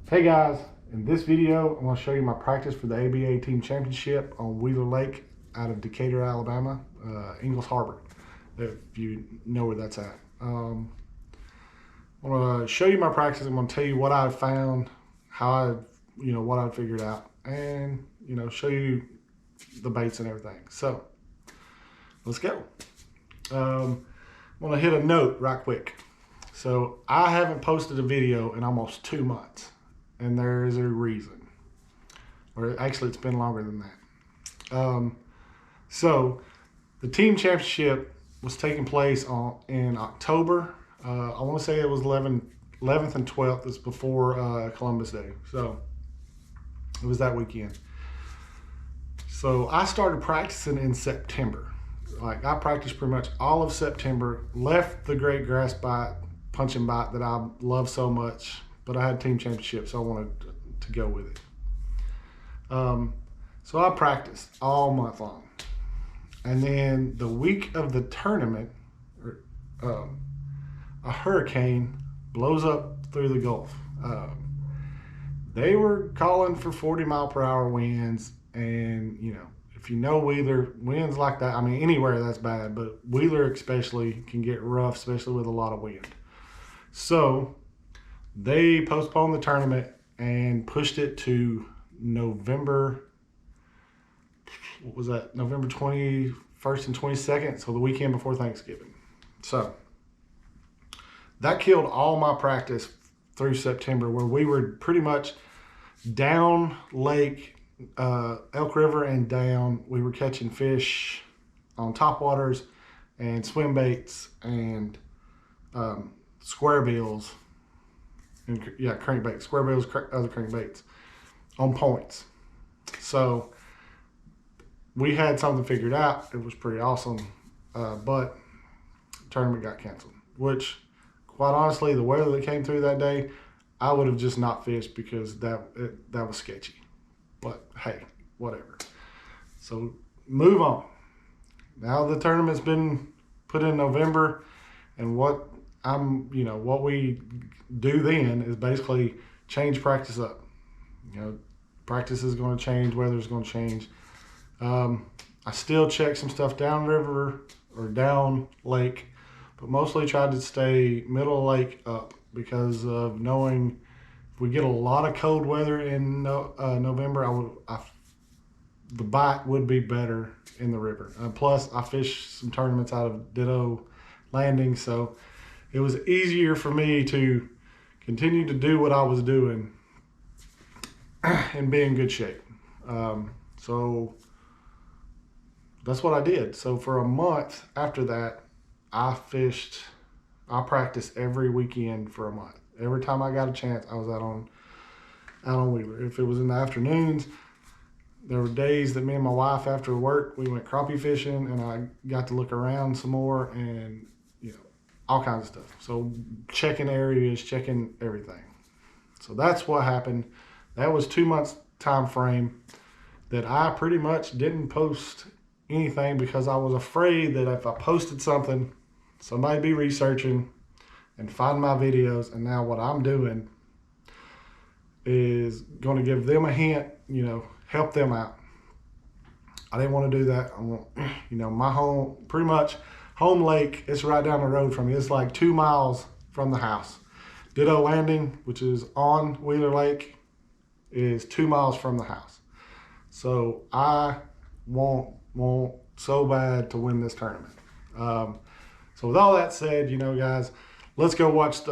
Hey guys, in this video I'm going to show you my practice for the ABA Team Championship on Wheeler Lake out of Decatur, Alabama, Ingalls Harbor, if you know where that's at. I'm going to show you my practice. I'm going to tell you what I found, what I figured out, and show you the baits and everything. So let's go. I'm going to hit a note right quick. So I haven't posted a video in almost 2 months. And there is a reason, or actually it's been longer than that. So the team championship was taking place in October. I want to say it was 11th and 12th. It's before Columbus Day. So it was that weekend. So I started practicing in September. Like I practiced pretty much all of September, left the great grass bite, punching bite that I love so much. But I had team championship, so I wanted to go with it. So I practiced all month long. And then the week of the tournament, a hurricane blows up through the Gulf. They were calling for 40-mile-per-hour winds. And, if you know Wheeler, winds like that, I mean, anywhere that's bad, but Wheeler especially can get rough, especially with a lot of wind. So they postponed the tournament and pushed it to November, what was that? November 21st and 22nd, so the weekend before Thanksgiving. So that killed all my practice through September, where we were pretty much down lake, Elk River and down. We were catching fish on topwaters and swim baits and square bills. And, yeah, crankbaits, square bills, other crankbaits on points. So we had something figured out. It was pretty awesome, but the tournament got canceled. Which, quite honestly, the weather that came through that day, I would have just not fished because that was sketchy. But hey, whatever. So move on. Now the tournament's been put in November, and what we do then is basically change practice up. Practice is going to change, weather is going to change. I still check some stuff downriver or down lake, but mostly tried to stay middle lake up because of knowing if we get a lot of cold weather in November, the bite would be better in the river. Plus, I fished some tournaments out of Ditto Landing, so it was easier for me to continue to do what I was doing and be in good shape. So that's what I did. So for a month after that, I practiced every weekend for a month. Every time I got a chance, I was out on Wheeler. If it was in the afternoons, there were days that me and my wife after work, we went crappie fishing, and I got to look around some more and all kinds of stuff. So checking areas, checking everything. So that's what happened. That was 2 months time frame that I pretty much didn't post anything because I was afraid that if I posted something, somebody'd be researching and find my videos. And now what I'm doing is going to give them a hint, help them out. I didn't want to do that. I want, my home, pretty much home lake, it's right down the road from me. It's like 2 miles from the house. Ditto Landing, which is on Wheeler Lake, is 2 miles from the house. So I want so bad to win this tournament. So with all that said, guys, let's go watch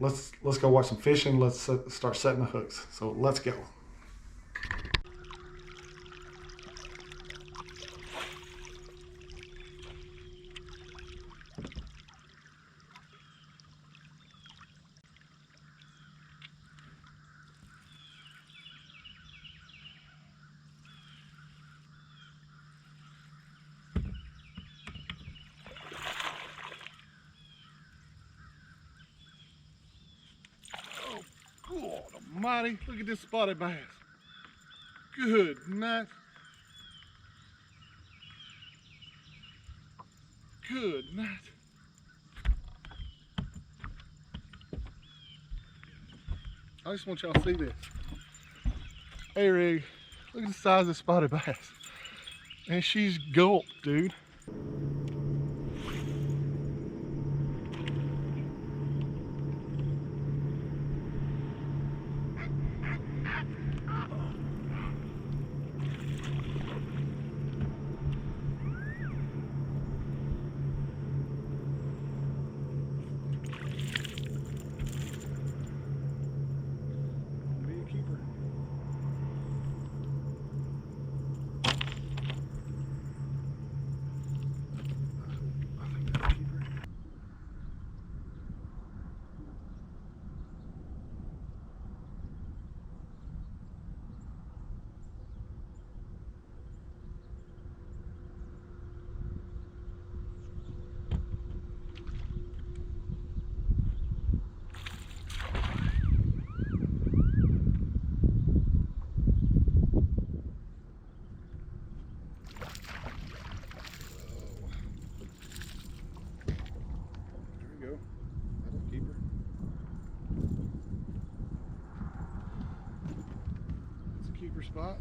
let's go watch some fishing. Let's start setting the hooks. So let's go. God almighty, look at this spotted bass. Good night. Good night. I just want y'all to see this. Hey Rig, look at the size of this spotted bass. And she's gulped, dude. Spot.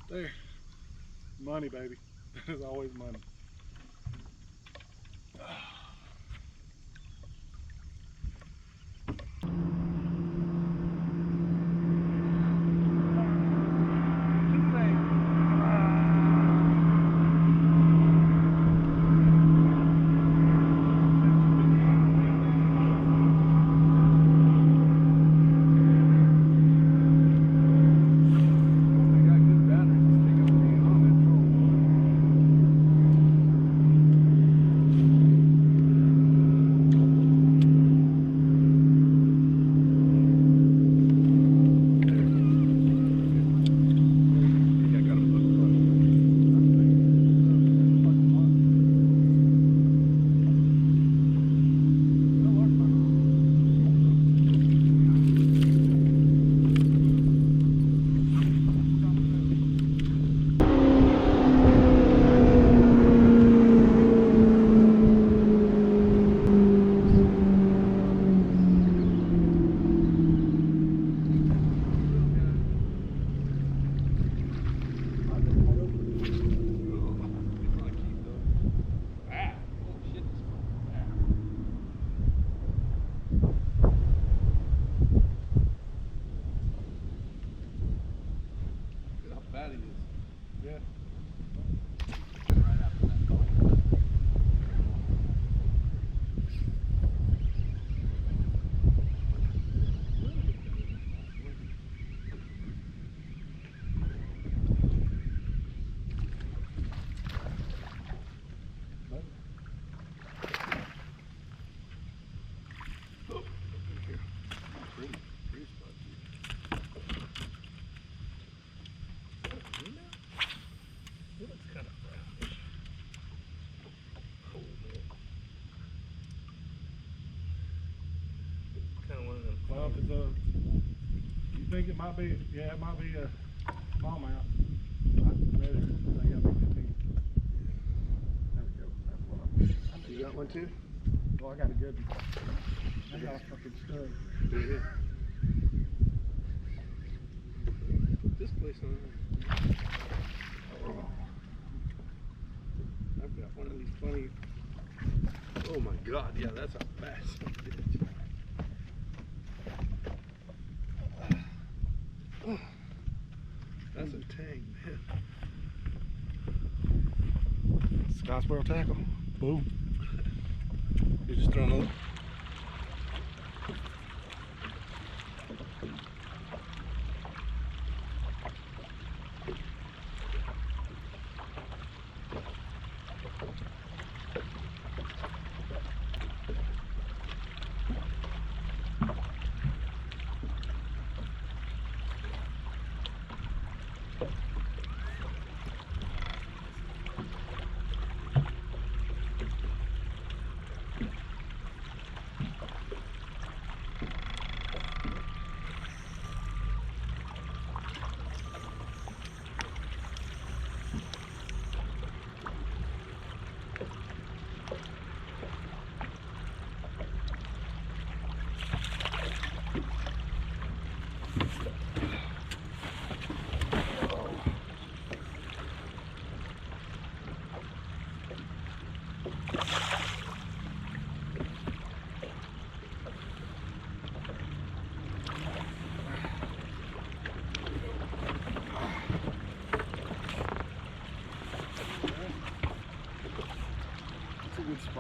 There. Money, baby. There's always money. Well, if it's you think it might be, yeah, it might be a smallmouth. There we go. That's what I'm. You got one too? Well, I got a good one. I got a fucking stud. Yeah. Put this place on. Oh. I've got one of these funny. Oh my God! Yeah, that's a bass. Oh, that's a tang, man. Sky sparrow tackle. Boom. You're just throwing those.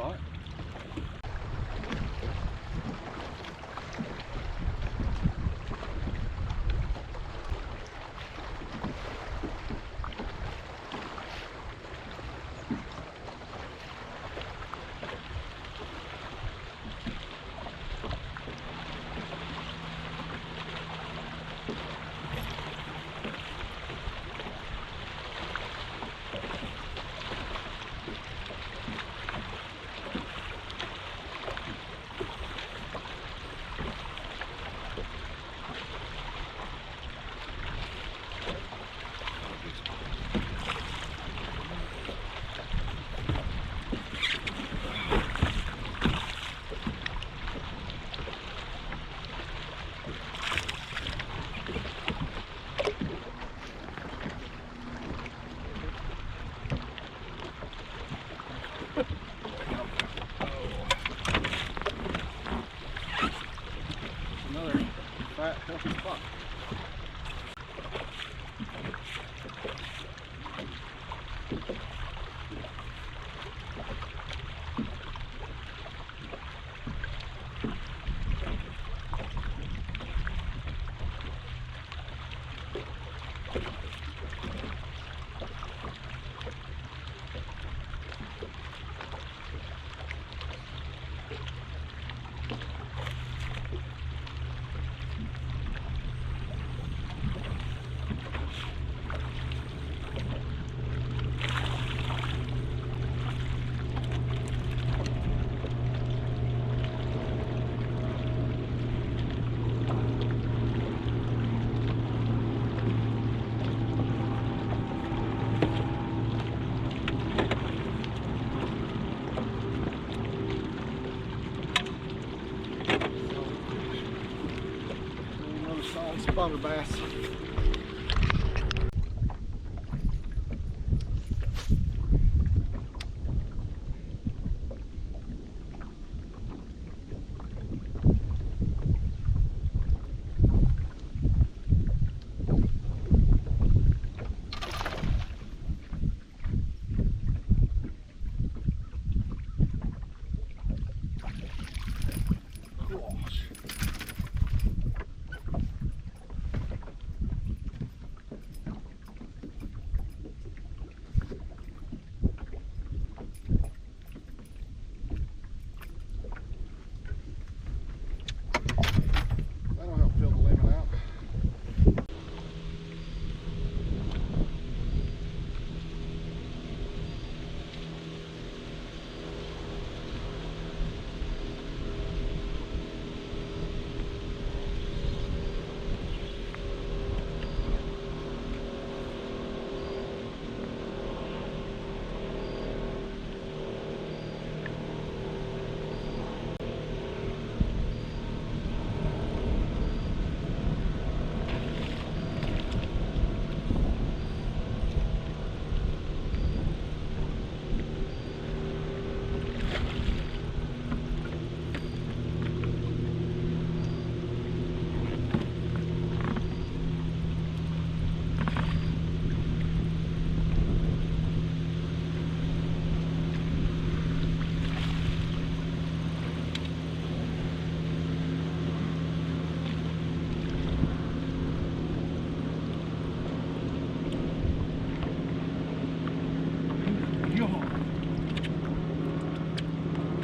spot. Another fat, healthy spot. Another solid spotter bass. Gosh. That'll help fill the lemon out.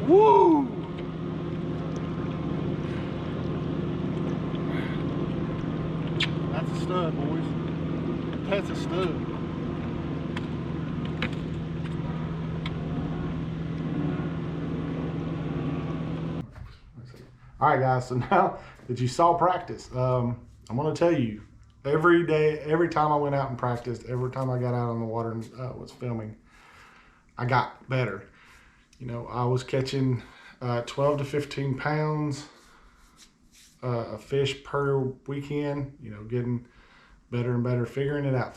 Woo! That's a stud, boys. That's a stud. All right, guys. So now that you saw practice, I'm going to tell you, every day, every time I went out and practiced, every time I got out on the water and was filming, I got better. You know, I was catching 12 to 15 pounds of fish per weekend, you know, getting better and better, figuring it out.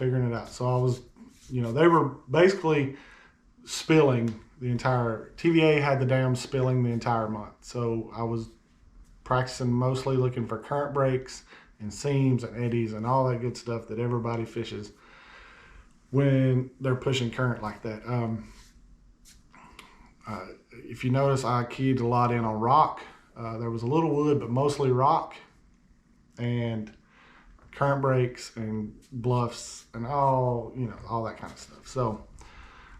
So I was, you know, they were basically spilling the entire, TVA had the dam spilling the entire month. So I was practicing mostly looking for current breaks and seams and eddies and all that good stuff that everybody fishes when they're pushing current like that. if you notice, I keyed a lot in on rock. There was a little wood, but mostly rock and current breaks and bluffs and all that kind of stuff. So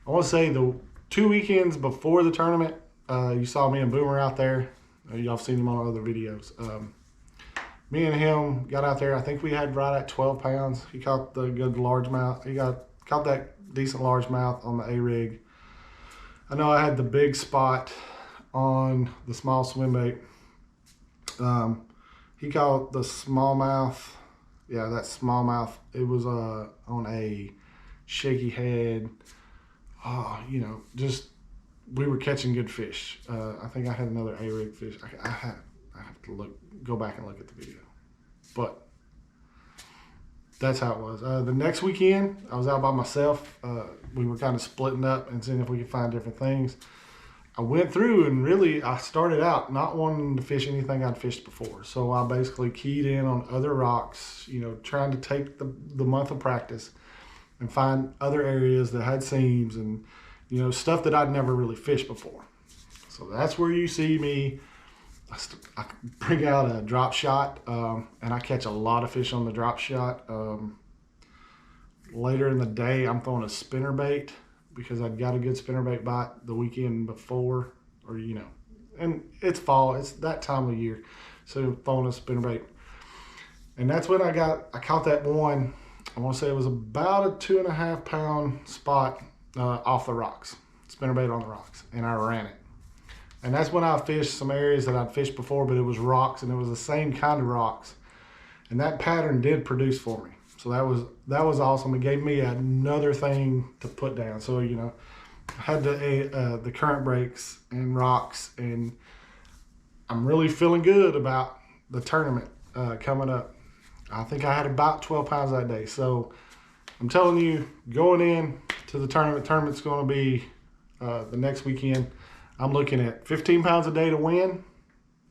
I want to say the 2 weekends before the tournament, you saw me and Boomer out there. Y'all have seen him on other videos. Me and him got out there. I think we had right at 12 pounds. He caught the good largemouth. He caught that decent largemouth on the A-rig. I know I had the big spot on the small Swimbait. He caught the smallmouth. Yeah, that smallmouth. It was on a shaky head. Just we were catching good fish. I think I had another A-rig fish. I have to go back and look at the video. But that's how it was. The next weekend, I was out by myself. We were kind of splitting up and seeing if we could find different things. I went through and really, I started out not wanting to fish anything I'd fished before. So I basically keyed in on other rocks, trying to take the month of practice and find other areas that had seams and, stuff that I'd never really fished before. So that's where you see me. I bring out a drop shot, and I catch a lot of fish on the drop shot. Later in the day, I'm throwing a spinnerbait because I'd got a good spinnerbait bite the weekend before, and it's fall, it's that time of year. So throwing a spinnerbait. And that's when I caught that one. I want to say it was about a 2.5 pound spot off the rocks, spinnerbait on the rocks, and I ran it. And that's when I fished some areas that I'd fished before, but it was rocks, and it was the same kind of rocks. And that pattern did produce for me. So that was awesome. It gave me another thing to put down. So, I had the current breaks and rocks, and I'm really feeling good about the tournament coming up. I think I had about 12 pounds that day. So I'm telling you, going in to the tournament's going to be the next weekend. I'm looking at 15 pounds a day to win,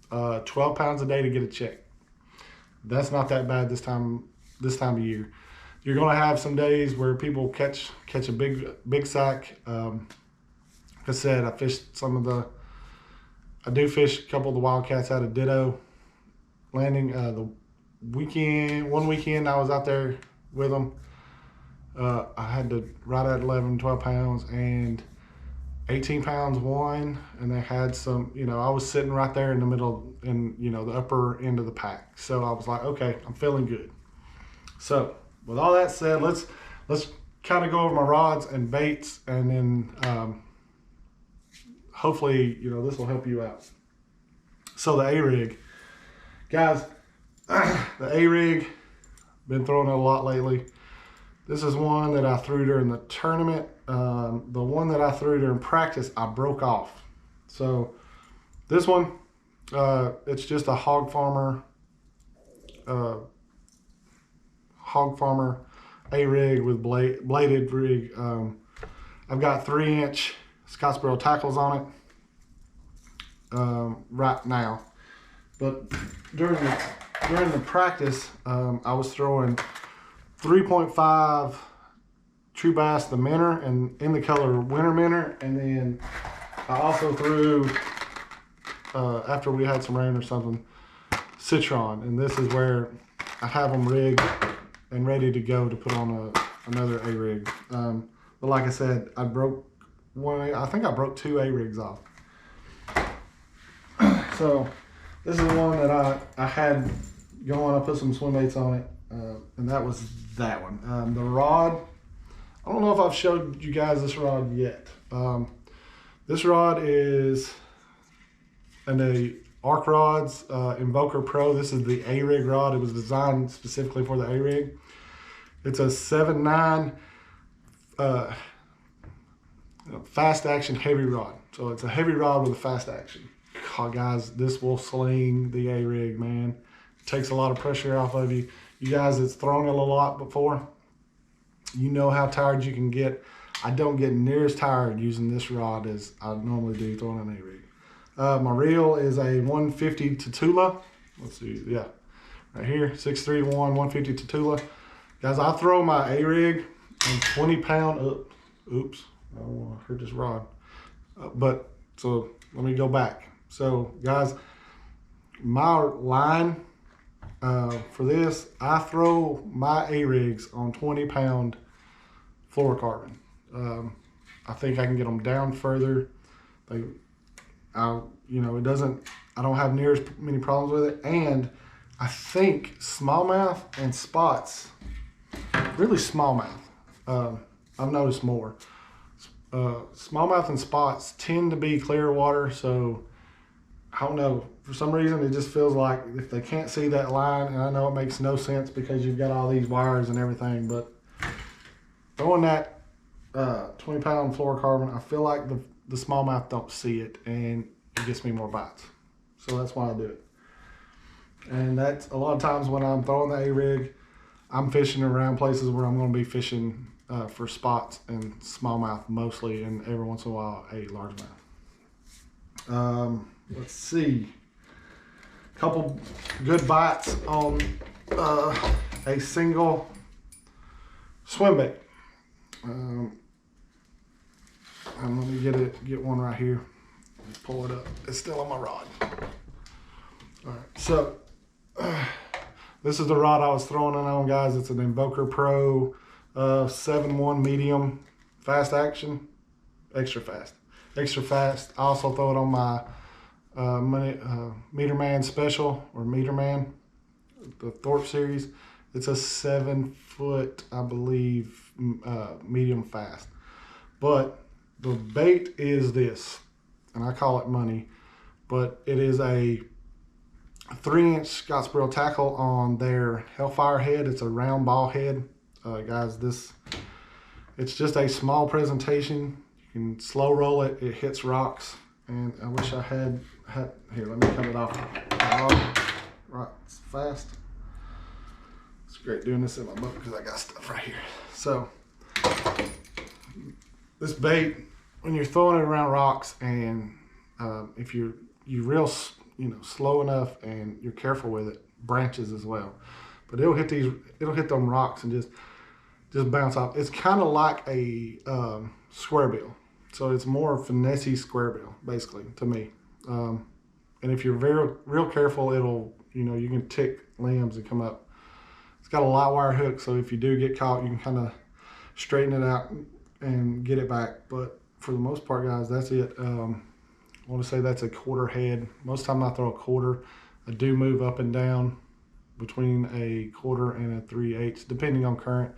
12 pounds a day to get a check. That's not that bad this time of year. You're going to have some days where people catch a big sack. Like I said, I do fish a couple of the wildcats out of Ditto Landing. One weekend I was out there with them. I had to right at 11, 12 pounds, and 18 pounds won, and they had some, I was sitting right there in the middle, in the upper end of the pack. So I was like, okay, I'm feeling good. So with all that said, let's kind of go over my rods and baits, and then hopefully this will help you out. So the A-rig, guys, the A-rig, been throwing it a lot lately. This is one that I threw during the tournament. The one that I threw during practice, I broke off. So this one, it's just a hog farmer A-rig with bladed rig. I've got 3-inch Scottsboro tackles on it right now. But during the practice, I was throwing 3.5 True Bass the Minnow, and in the color Winter Minnow, and then I also threw after we had some rain or something, Citron, and this is where I have them rigged and ready to go to put on another A-rig. But like I said, I think I broke 2 A-rigs off. So this is the one that I had going. I put some swim baits on it, and that was that one. The rod, I don't know if I've showed you guys this rod yet. This rod is an Arc Rods Invoker Pro. This is the A-rig rod. It was designed specifically for the A-rig. It's a 7.9 fast action heavy rod. So it's a heavy rod with a fast action. God, guys, this will sling the A-rig, man. It takes a lot of pressure off of you. You guys that's thrown it a lot before, you know how tired you can get. I don't get near as tired using this rod as I normally do throwing an A-rig. My reel is a 150 Tatula. Let's see, yeah, right here, 631 150 Tatula. Guys, I throw my A-rig on 20 pound, oops, I don't want to hurt this rod. But So let me go back. So guys, my line for this, I throw my A-rigs on 20-pound fluorocarbon. I think I can get them down further. You know, it doesn't, I don't have near as many problems with it. And I think smallmouth and spots, really smallmouth, I've noticed more. Smallmouth and spots tend to be clear water, so I don't know, for some reason it just feels like if they can't see that line, and I know it makes no sense because you've got all these wires and everything, but throwing that 20-pound fluorocarbon, I feel like the smallmouth don't see it, and it gets me more bites. So that's why I do it. And that's a lot of times when I'm throwing the A-rig, I'm fishing around places where I'm going to be fishing for spots and smallmouth mostly, and every once in a while a largemouth. Let's see, a couple good bites on a single swim bait. And let me get one right here. Let's pull it up. It's still on my rod. All right, so this is the rod I was throwing it on, guys. It's an Invoker Pro 7-1 medium fast action, extra fast. I also throw it on my Meter Man Special, or Meter Man, the Thorpe series. It's a 7-foot, I believe, medium fast. But the bait is this, and I call it money, but it is a 3-inch Scottsboro tackle on their Hellfire head. It's a round ball head. Guys, it's just a small presentation. You can slow roll it. It hits rocks. And I wish I had here, let me cut it off. Right, it's fast. It's great doing this in my boat because I got stuff right here. So this bait, when you're throwing it around rocks, and if you're real slow enough and you're careful with it, branches as well, but it'll hit them rocks and just bounce off. It's kind of like a square bill, so it's more finessey square bill basically to me. And if you're real careful, it'll, you can tick limbs and come up. It's got a light wire hook, so if you do get caught, you can kind of straighten it out and get it back. But for the most part, guys, that's it. I want to say that's a quarter head. Most of the time I throw a quarter. I do move up and down between a quarter and a 3/8, depending on current.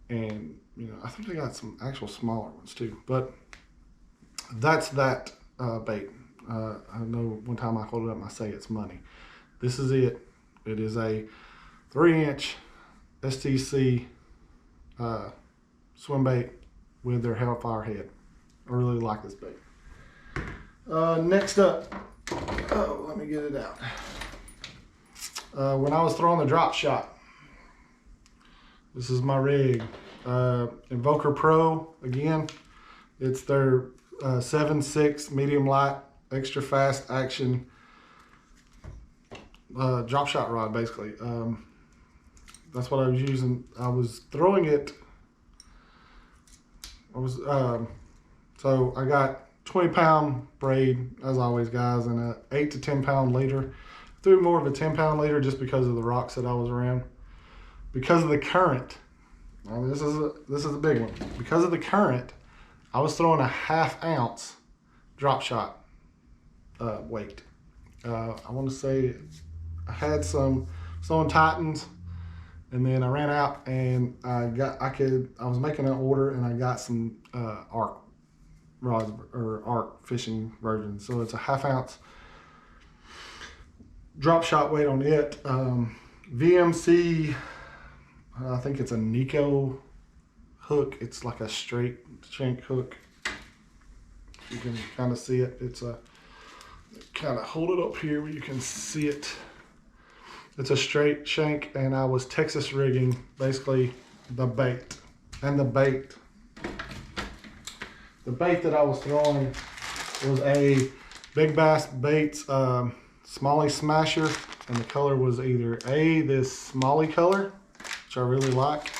And I think I got some actual smaller ones too. But that's that bait. I know one time I hold it up and I say it's money. This is it. It is a 3-inch STC swim bait with their Hellfire head. I really like this bait. Next up, let me get it out. When I was throwing the drop shot, this is my rig. Invoker Pro, again, it's their 7.6 medium light, extra fast action drop shot rod, basically. That's what I was using. I was throwing it. So I got 20-pound braid, as always, guys, and a 8 to 10-pound leader. Threw more of a 10-pound leader just because of the rocks that I was around. Because of the current, now this is a big one. Because of the current, I was throwing a 1/2 ounce drop shot weight. I want to say I had some Stone Titans, and then I ran out, and I was making an order, and I got some arc rods, or arc fishing versions. So it's a 1/2 ounce drop shot weight on it. VMC, I think it's a Nico hook. It's like a straight shank hook. You can kind of see it. It's a, kind of hold it up here where you can see it. It's a straight shank, and I was Texas rigging basically the bait. And the bait that I was throwing was a Big Bass Baits Smalley Smasher, and the color was either this Smalley color, which I really like.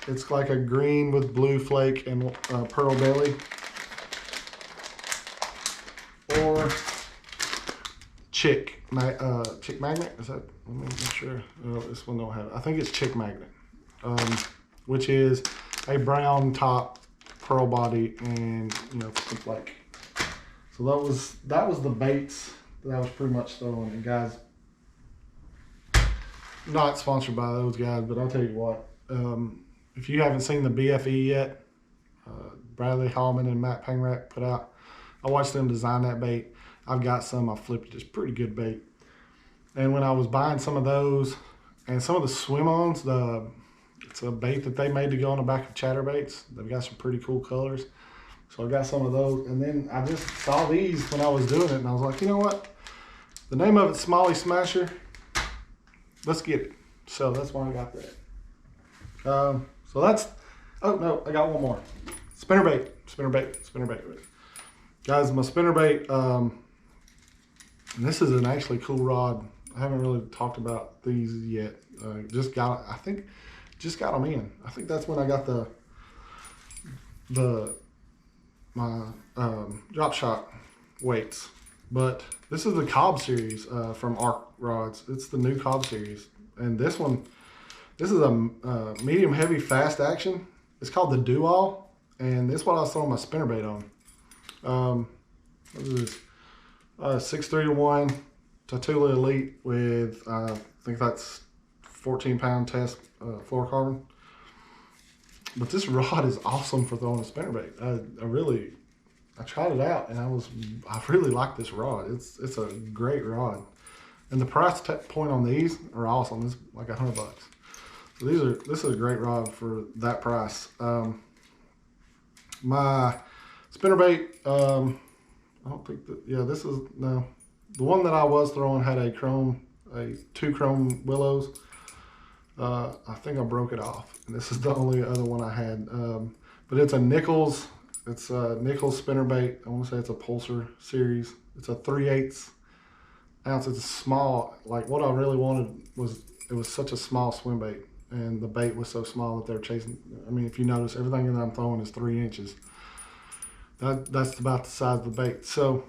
It's like a green with blue flake and pearl belly, Chick Magnet. Is that? Let me make sure. Oh, this one don't have it. I think it's Chick Magnet, which is a brown top, pearl body, and some flake. So that was the baits that I was pretty much throwing. And guys, not sponsored by those guys, but I'll tell you what. If you haven't seen the BFE yet, Bradley Hallman and Matt Pangrack put out, I watched them design that bait. I've got some. I flipped it. It's pretty good bait. And when I was buying some of those and some of the swim-ons, it's a bait that they made to go on the back of chatterbaits. They've got some pretty cool colors. So I got some of those. And then I just saw these when I was doing it, and I was like, you know what? The name of it's Smalley Smasher. Let's get it. So that's why I got that. So that's, oh no, I got one more. Spinnerbait. Guys, my spinnerbait, and this is an actually cool rod. I haven't really talked about these yet. Just got them in. I think that's when I got my drop shot weights. But this is the Cobb series from Arc Rods. It's the new Cobb series. And this is a medium heavy fast action. It's called the Do-All. And this is what I was throwing my spinnerbait on. What is this? 6-3-1 Tatula Elite with, I think that's 14-pound test fluorocarbon. But this rod is awesome for throwing a spinnerbait. I tried it out, and I really like this rod. It's a great rod, and the price point on these are awesome. It's like $100. So this is a great rod for that price. My spinnerbait, I don't think that. Yeah, this is no. The one that I was throwing had two chrome willows. I think I broke it off, and this is the only other one I had. But it's a Nichols. It's a Nichols spinnerbait. I want to say it's a Pulsar series. It's a 3/8 ounce. It's a small. Like what I really wanted was it was such a small swim bait, and the bait was so small that they're chasing. I mean, if you notice, everything that I'm throwing is 3 inches. That's about the size of the bait. So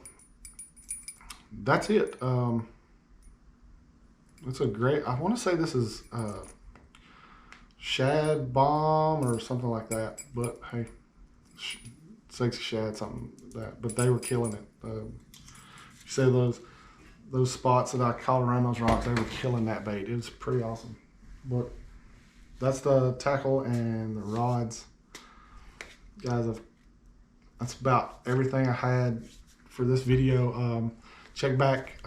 that's it. It's a great. I want to say this is Shad Bomb or something like that. But hey, Sexy Shad, something like that. But they were killing it. You say those spots that I caught around those rocks, they were killing that bait. It was pretty awesome. But that's the tackle and the rods, guys. That's about everything I had for this video. Check back.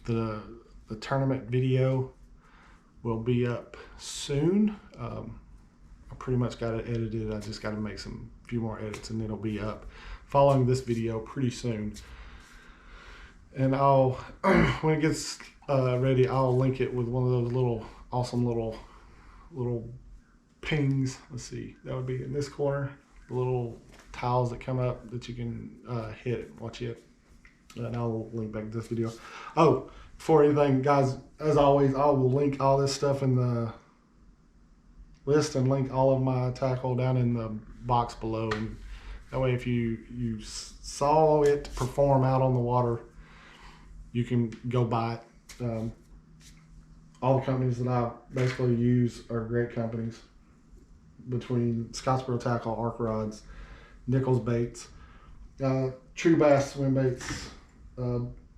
The tournament video will be up soon. I pretty much got it edited. I just got to make few more edits, and it'll be up following this video pretty soon. And I'll when it gets ready, I'll link it with one of those awesome little pings. Let's see, that would be in this corner. The little tiles that come up that you can hit it. Watch it. And I'll link back to this video. Oh, before anything, guys, as always, I will link all this stuff in the list and link all of my tackle down in the box below. And that way, if you saw it perform out on the water, you can go buy it. All the companies that I basically use are great companies. Between Scottsboro Tackle, Arc Rods, Nichols Baits, True Bass Swim Baits.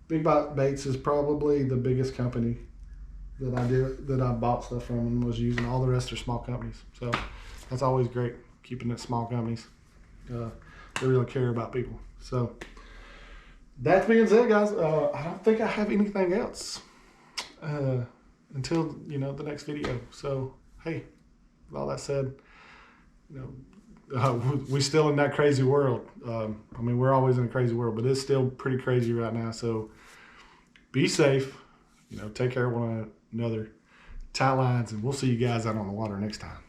Big Bite Baits is probably the biggest company that I bought stuff from and was using. All the rest are small companies. So that's always great, keeping it small companies. They really care about people. So that being said, guys, I don't think I have anything else until the next video. So hey, with all that said, we're still in that crazy world. I mean, we're always in a crazy world, but it's still pretty crazy right now. So be safe, take care of one another, tight lines, and we'll see you guys out on the water next time.